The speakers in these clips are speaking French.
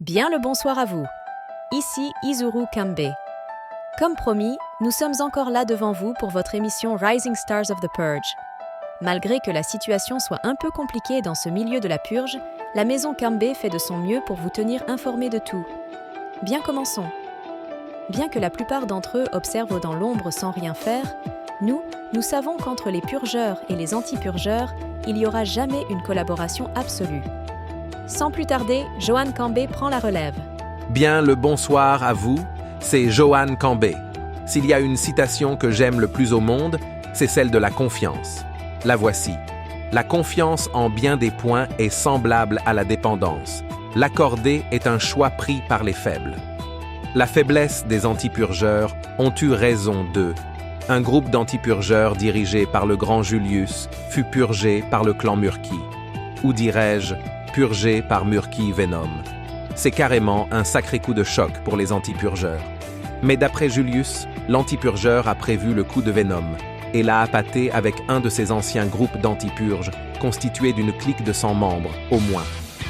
Bien le bonsoir à vous. Ici Izuru Kambe. Comme promis, nous sommes encore là devant vous pour votre émission Rising Stars of the Purge. Malgré que la situation soit un peu compliquée dans ce milieu de la purge, la maison Kambe fait de son mieux pour vous tenir informés de tout. Bien, commençons. Bien que la plupart d'entre eux observent dans l'ombre sans rien faire, nous savons qu'entre les purgeurs et les anti-purgeurs, il n'y aura jamais une collaboration absolue. Sans plus tarder, Johan Kambe prend la relève. Bien le bonsoir à vous, c'est Johan Kambe. S'il y a une citation que j'aime le plus au monde, c'est celle de la confiance. La voici. La confiance en bien des points est semblable à la dépendance. L'accorder est un choix pris par les faibles. La faiblesse des antipurgeurs ont eu raison d'eux. Un groupe d'antipurgeurs dirigé par le grand Julius fut purgé par le clan Murky. Ou dirais-je, purgé par Murky Venom. C'est carrément un sacré coup de choc pour les antipurgeurs. Mais d'après Julius, l'antipurgeur a prévu le coup de Venom et l'a appâté avec un de ses anciens groupes d'antipurges, constitué d'une clique de 100 membres, au moins.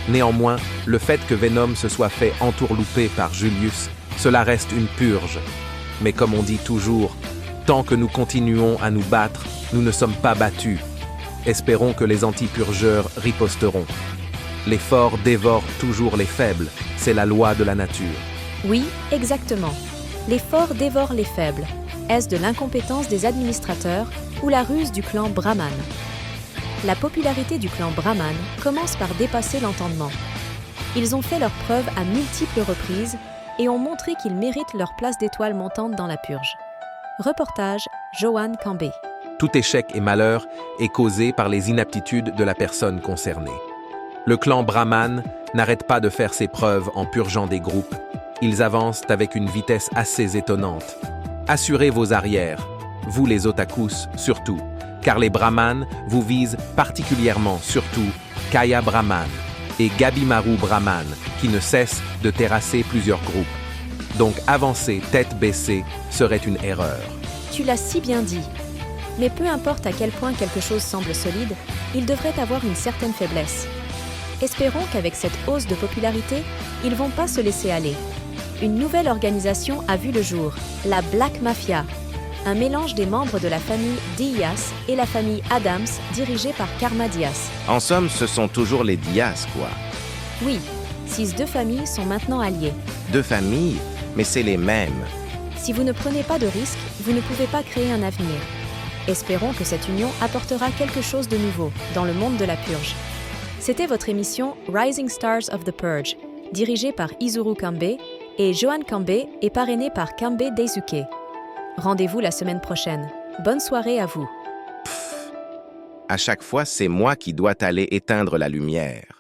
Néanmoins, le fait que Venom se soit fait entourlouper par Julius, cela reste une purge. Mais comme on dit toujours, tant que nous continuons à nous battre, nous ne sommes pas battus. Espérons que les antipurgeurs riposteront. Les forts dévorent toujours les faibles, c'est la loi de la nature. Oui, exactement. Les forts dévorent les faibles. Est-ce de l'incompétence des administrateurs ou la ruse du clan Brahman? La popularité du clan Brahman commence par dépasser l'entendement. Ils ont fait leurs preuves à multiples reprises et ont montré qu'ils méritent leur place d'étoile montante dans la purge. Reportage Johan Kambe. Tout échec et malheur est causé par les inaptitudes de la personne concernée. Le clan Brahman n'arrête pas de faire ses preuves en purgeant des groupes. Ils avancent avec une vitesse assez étonnante. Assurez vos arrières, vous les otakus surtout, car les Brahmanes vous visent particulièrement, surtout Kaya Brahman et Gabimaru Brahman, qui ne cessent de terrasser plusieurs groupes. Donc avancer tête baissée serait une erreur. Tu l'as si bien dit. Mais peu importe à quel point quelque chose semble solide, il devrait avoir une certaine faiblesse. Espérons qu'avec cette hausse de popularité, ils vont pas se laisser aller. Une nouvelle organisation a vu le jour, la Black Mafia, un mélange des membres de la famille Diaz et la famille Adams dirigée par Karma Diaz. En somme, ce sont toujours les Diaz, quoi. Oui, ces deux familles sont maintenant alliées. Deux familles, mais c'est les mêmes. Si vous ne prenez pas de risques, vous ne pouvez pas créer un avenir. Espérons que cette union apportera quelque chose de nouveau dans le monde de la purge. C'était votre émission Rising Stars of the Purge, dirigée par Izuru Kambe, et Johan Kambe est parrainé par Kambe Daisuke. Rendez-vous la semaine prochaine. Bonne soirée à vous. À chaque fois, c'est moi qui dois aller éteindre la lumière.